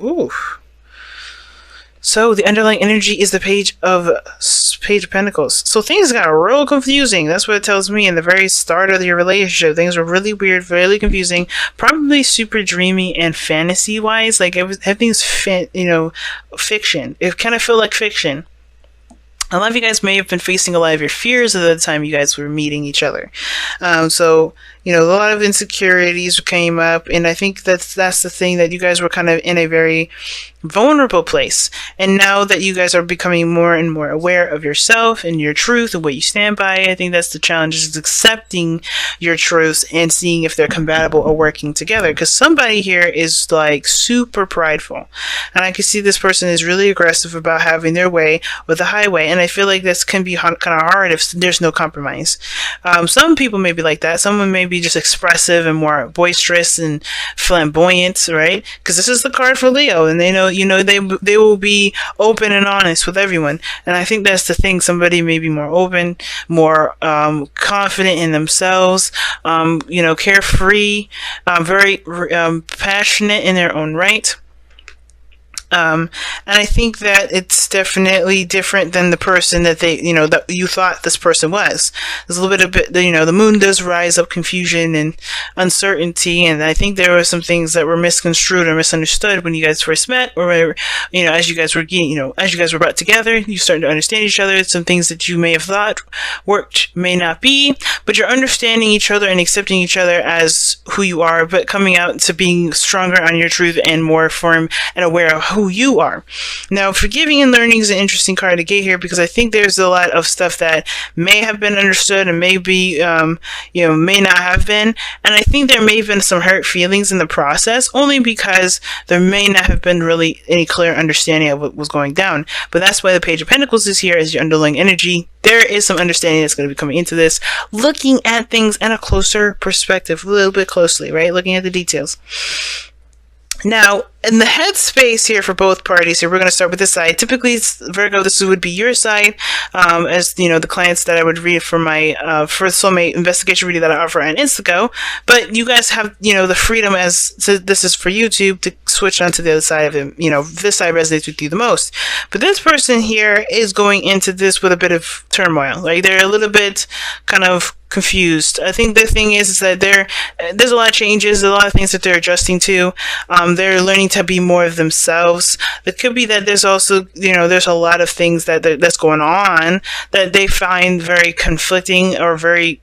Ooh. So the underlying energy is the Page of Pentacles. So things got real confusing. That's what it tells me in the very start of your relationship. Things were really weird, really confusing, probably super dreamy and fantasy wise. Like everything's fiction. It kind of felt like fiction. A lot of you guys may have been facing a lot of your fears at the time you guys were meeting each other. So a lot of insecurities came up, and I think that's the thing, that you guys were kind of in a very vulnerable place. And now that you guys are becoming more and more aware of yourself and your truth and what you stand by, I think that's the challenge, is accepting your truths and seeing if they're compatible or working together. Because somebody here is like super prideful, and I can see this person is really aggressive about having their way with the highway, and I feel like this can be kind of hard if there's no compromise. Some people may be like that. Someone may be just expressive and more boisterous and flamboyant, right? Because this is the card for Leo, and they know, they will be open and honest with everyone. And I think that's the thing. Somebody may be more open, more confident in themselves, carefree, very passionate in their own right. And I think that it's definitely different than the person that that you thought this person was. There's a little bit the moon does rise up confusion and uncertainty, and I think there were some things that were misconstrued or misunderstood when you guys first met, or as you guys were brought together, you started to understand each other. Some things that you may have thought worked may not be, but you're understanding each other and accepting each other as who you are, but coming out to being stronger on your truth and more firm and aware of who you are. Now, forgiving and learning is an interesting card to get here, because I think there's a lot of stuff that may have been understood and maybe may not have been, and I think there may have been some hurt feelings in the process, only because there may not have been really any clear understanding of what was going down. But that's why the Page of Pentacles is here as your underlying energy. There is some understanding that's going to be coming into this, looking at things in a closer perspective, a little bit closely, right? Looking at the details. Now, in the headspace here for both parties here, we're going to start with this side. Typically, Virgo, this would be your side, as the clients that I would read for my first soulmate investigation reading that I offer on Instago. But you guys have the freedom, as this is for YouTube, to switch onto the other side of it. This side resonates with you the most. But this person here is going into this with a bit of turmoil. Like, they're a little bit kind of confused. I think the thing is that there's a lot of changes, a lot of things that they're adjusting to. They're learning to be more of themselves. It could be that there's also there's a lot of things that's going on that they find very conflicting or very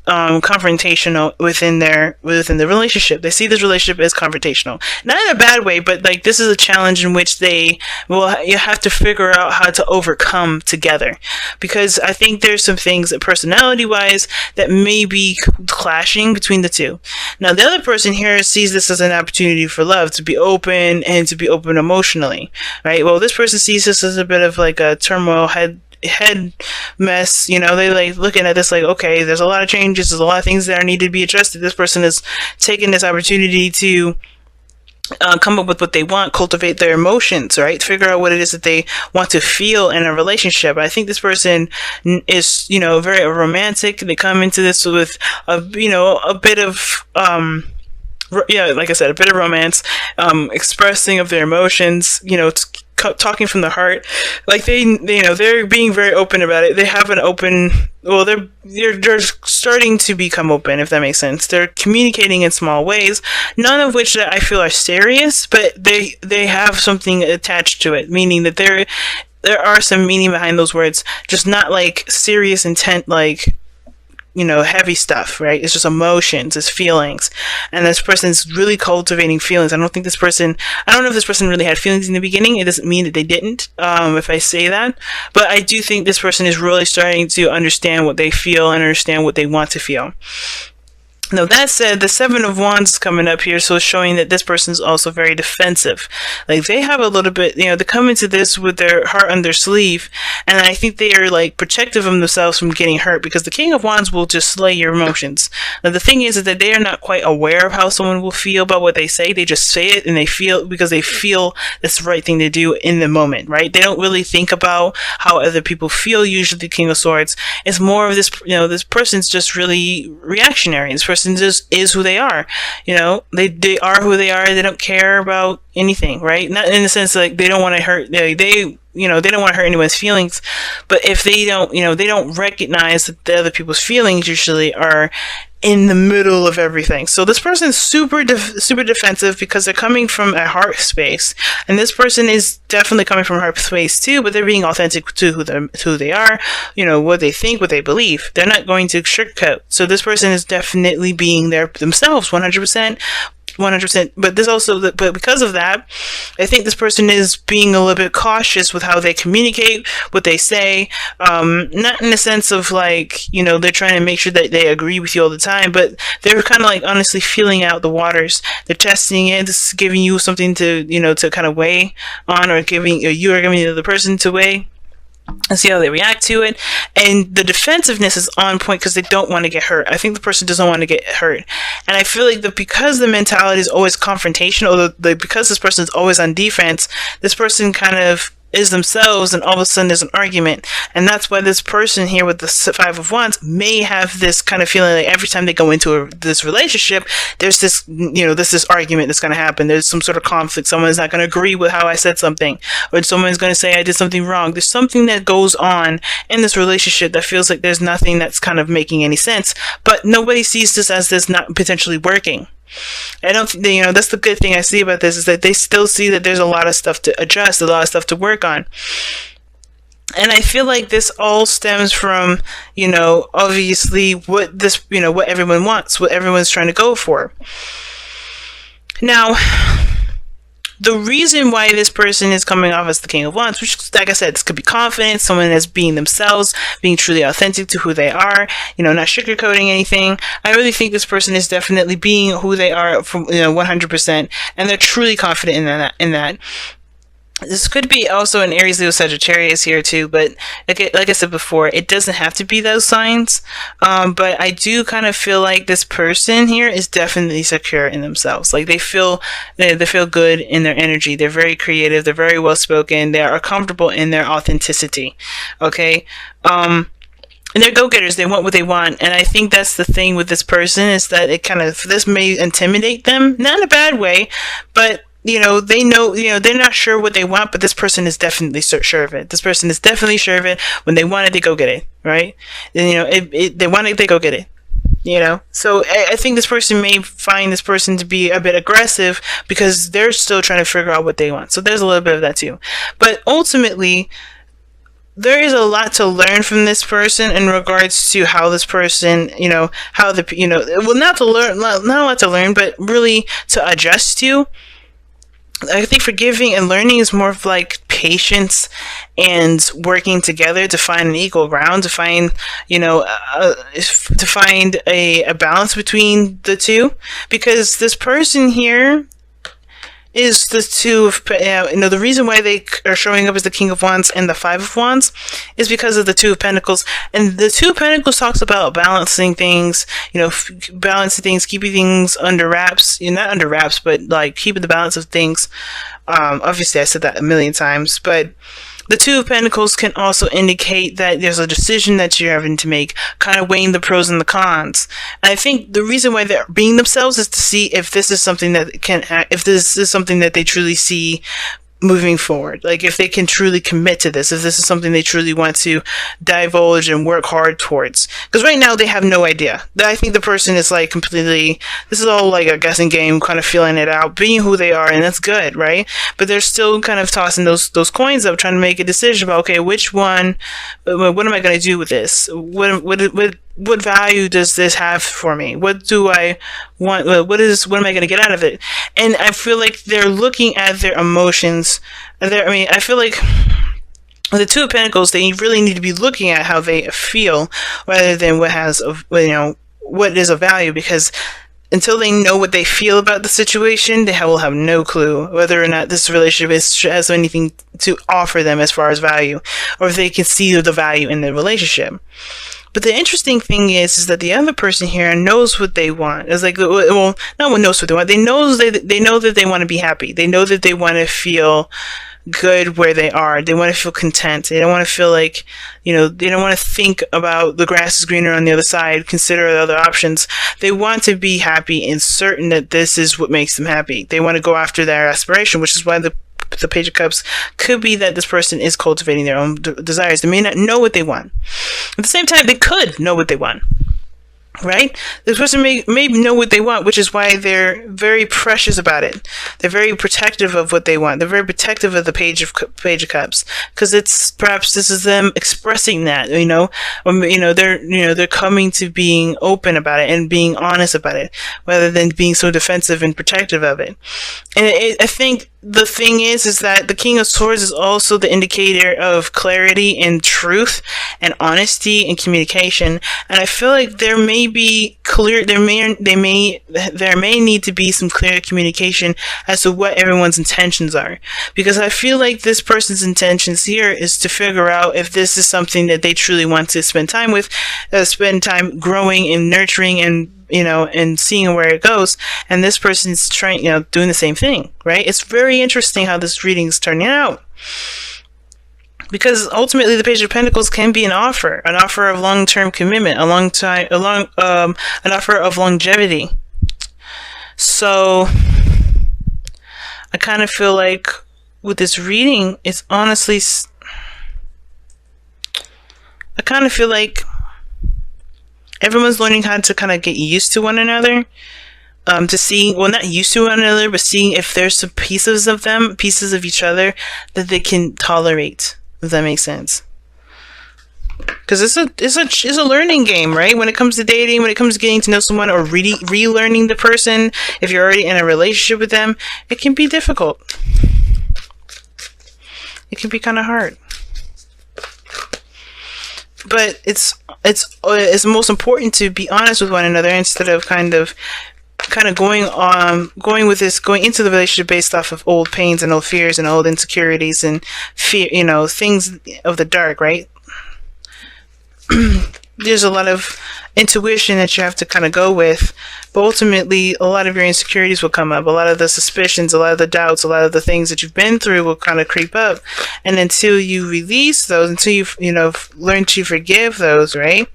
confrontational within the relationship. They see this relationship as confrontational, not in a bad way, but like this is a challenge in which you have to figure out how to overcome together, because I think there's some things that personality wise that may be clashing between the two. Now, the other person here sees this as an opportunity for love, to be open and to be open emotionally, right? Well, this person sees this as a bit of like a turmoil head mess. They like looking at this like, okay, there's a lot of changes, there's a lot of things that need to be adjusted. This person is taking this opportunity to come up with what they want, cultivate their emotions, right? Figure out what it is that they want to feel in a relationship. I think this person is, very romantic. They come into this with a bit of, like I said, a bit of romance, expressing of their emotions, talking from the heart. Like they're being very open about it. They have an open, they're starting to become open, if that makes sense. They're communicating in small ways, none of which that I feel are serious, but they have something attached to it, meaning that there are some meaning behind those words, just not like serious intent, like heavy stuff, right? It's just emotions, it's feelings. And this person's really cultivating feelings. I don't know if this person really had feelings in the beginning. It doesn't mean that they didn't, if I say that. But I do think this person is really starting to understand what they feel and understand what they want to feel. Now, that said, the Seven of Wands is coming up here, so it's showing that this person is also very defensive. Like, they have a little bit, they come into this with their heart on their sleeve, and I think they are, like, protective of themselves from getting hurt, because the King of Wands will just slay your emotions. Now, the thing is that they are not quite aware of how someone will feel about what they say. They just say it, and they feel, because they feel it's the right thing to do in the moment, right? They don't really think about how other people feel. Usually, the King of Swords is more of this, this person's just really reactionary. This person person just is who they are. They are who they are. They don't care about anything, right? Not in the sense like they don't want to hurt. They don't want to hurt anyone's feelings, but if they don't, they don't recognize that the other people's feelings usually are in the middle of everything. So this person is super defensive because they're coming from a heart space, and this person is definitely coming from a heart space too, but they're being authentic to who they are, what they think, what they believe. They're not going to sugarcoat. So this person is definitely being themselves 100%. But because of that, I think this person is being a little bit cautious with how they communicate, what they say. Not in the sense of like, they're trying to make sure that they agree with you all the time, but they're kind of like honestly feeling out the waters. They're testing it. This is giving you something to, to kind of weigh on, or you are giving the other person to weigh and see how they react to it. And the defensiveness is on point because they don't want to get hurt. I think the person doesn't want to get hurt. And I feel like because the mentality is always confrontational, because this person is always on defense, this person kind of is themselves, and all of a sudden there's an argument. And that's why this person here with the Five of Wands may have this kind of feeling like every time they go into this relationship, there's this, this argument that's going to happen. There's some sort of conflict. Someone's not going to agree with how I said something, or someone's going to say I did something wrong. There's something that goes on in this relationship that feels like there's nothing that's kind of making any sense, but nobody sees this as this not potentially working. I don't, that's the good thing I see about this, is that they still see that there's a lot of stuff to adjust, a lot of stuff to work on. And I feel like this all stems from, obviously what what everyone wants, what everyone's trying to go for. Now, the reason why this person is coming off as the King of Wands, which, like I said, this could be confidence, someone that's being themselves, being truly authentic to who they are, not sugarcoating anything. I really think this person is definitely being who they are from, 100%, and they're truly confident in that. This could be also an Aries, Leo, Sagittarius here too, but like I said before, it doesn't have to be those signs. But I do kind of feel like this person here is definitely secure in themselves. Like they feel good in their energy. They're very creative. They're very well spoken. They are comfortable in their authenticity. Okay. And they're go-getters. They want what they want. And I think that's the thing with this person, is that this may intimidate them, not in a bad way, but they know, they're not sure what they want, but this person is definitely sure of it. This person is definitely sure of it. When they want it, they go get it, right? And, they want it, they go get it. So I think this person may find this person to be a bit aggressive because they're still trying to figure out what they want. So there's a little bit of that too. But ultimately, there is a lot to learn from this person in regards to how this person, not a lot to learn, but really to adjust to. I think forgiving and learning is more of like patience and working together to find an equal ground, to find, a balance between the two, because this person here is the two of, the reason why they are showing up as the King of Wands and the Five of Wands is because of the Two of Pentacles. And the Two of Pentacles talks about balancing things, keeping things under wraps, not under wraps, but like keeping the balance of things. Obviously I said that a million times, but the Two of Pentacles can also indicate that there's a decision that you're having to make, kind of weighing the pros and the cons. And I think the reason why they're being themselves is to see if this is something that they truly see moving forward. Like if they can truly commit to this, if this is something they truly want to divulge and work hard towards. Because right now they have no idea. I think the person is like completely, this is all like a guessing game, kind of feeling it out, being who they are, and that's good, right? But they're still kind of tossing those coins up, trying to make a decision about, okay, which one, what am I going to do with this? What value does this have for me? What do I want? What am I going to get out of it? And I feel like they're looking at their emotions. I feel like the Two of Pentacles, they really need to be looking at how they feel rather than what is of value, because until they know what they feel about the situation, they will have no clue whether or not this relationship has anything to offer them as far as value, or if they can see the value in the relationship. But the interesting thing is that the other person here knows what they want. It's like, well, not what knows what they want. They know that they want to be happy. They know that they want to feel good where they are. They want to feel content. They don't want to feel like, they don't want to think about the grass is greener on the other side, consider the other options. They want to be happy and certain that this is what makes them happy. They want to go after their aspiration, which is why the Page of Cups could be that this person is cultivating their own desires. They may not know what they want. At the same time, they could know what they want. Right? This person may know what they want, which is why they're very precious about it. They're very protective of what they want. They're very protective of the Page of Cups, because it's perhaps this is them expressing that. They're coming to being open about it and being honest about it, rather than being so defensive and protective of it. And I think the thing is that the King of Swords is also the indicator of clarity and truth and honesty and communication. And I feel like there may be clear, there may need to be some clear communication as to what everyone's intentions are. Because I feel like this person's intentions here is to figure out if this is something that they truly want to spend time with, spend time growing and nurturing and and seeing where it goes. And this person's trying, doing the same thing, right? It's very interesting how this reading is turning out. Because ultimately the Page of Pentacles can be an offer of long-term commitment, an offer of longevity. So I kind of feel like with this reading, it's honestly, I kind of feel like everyone's learning how to kind of get used to one another, to seeing, well, not used to one another, but seeing if there's some pieces of each other that they can tolerate, if that makes sense. Because it's a learning game, right? When it comes to dating, when it comes to getting to know someone or relearning the person, if you're already in a relationship with them, it can be difficult. It can be kind of hard. But it's most important to be honest with one another instead of kind of going into the relationship based off of old pains and old fears and old insecurities and fear, things of the dark, right? There's a lot of intuition that you have to kind of go with, but ultimately a lot of your insecurities will come up, a lot of the suspicions, a lot of the doubts, a lot of the things that you've been through will kind of creep up. And until you release those, until you've learned to forgive those, right,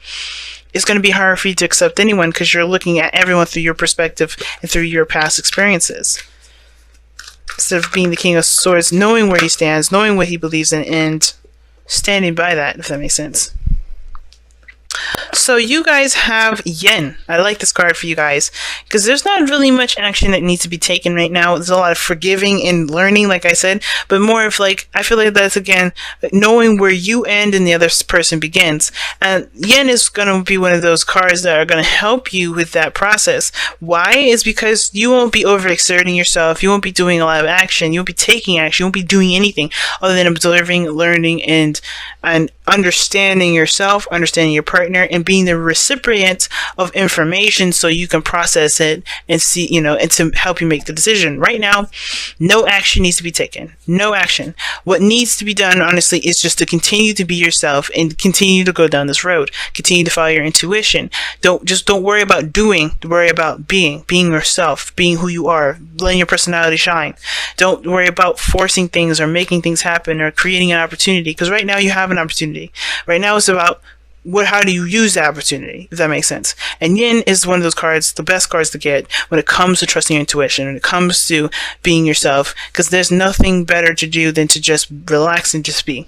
it's going to be hard for you to accept anyone, because you're looking at everyone through your perspective and through your past experiences, instead of being the King of Swords, knowing where he stands, knowing what he believes in, and standing by that, if that makes sense. So you guys have Yen. I like this card for you guys because there's not really much action that needs to be taken right now. There's a lot of forgiving and learning, like I said, but more of like, I feel like that's again knowing where you end and the other person begins. And Yen is going to be one of those cards that are going to help you with that process. Why? Is because you won't be overexerting yourself. You won't be doing a lot of action. You won't be taking action. You won't be doing anything other than observing, learning, and understanding yourself, understanding your partner, and being the recipient of information so you can process it and see, and to help you make the decision. Right now, no action needs to be taken. No action. What needs to be done, honestly, is just to continue to be yourself and continue to go down this road. Continue to follow your intuition. Don't worry about doing. Worry about being yourself, being who you are, letting your personality shine. Don't worry about forcing things or making things happen or creating an opportunity, because right now you have an opportunity. Right now it's about how do you use the opportunity, if that makes sense. And Yin is one of those cards, the best cards to get when it comes to trusting your intuition, when it comes to being yourself, because there's nothing better to do than to just relax and just be.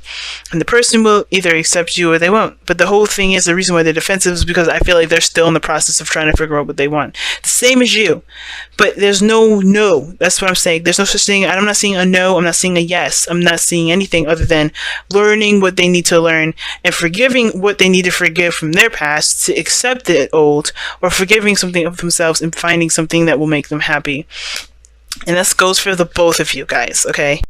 And the person will either accept you or they won't. But the whole thing is, the reason why they're defensive is because I feel like they're still in the process of trying to figure out what they want. The same as you. But there's no. That's what I'm saying. There's no such thing. I'm not seeing a no. I'm not seeing a yes. I'm not seeing anything other than learning what they need to learn and forgiving what they need to forgive from their past to accept the old, or forgiving something of themselves and finding something that will make them happy. And this goes for the both of you guys, okay?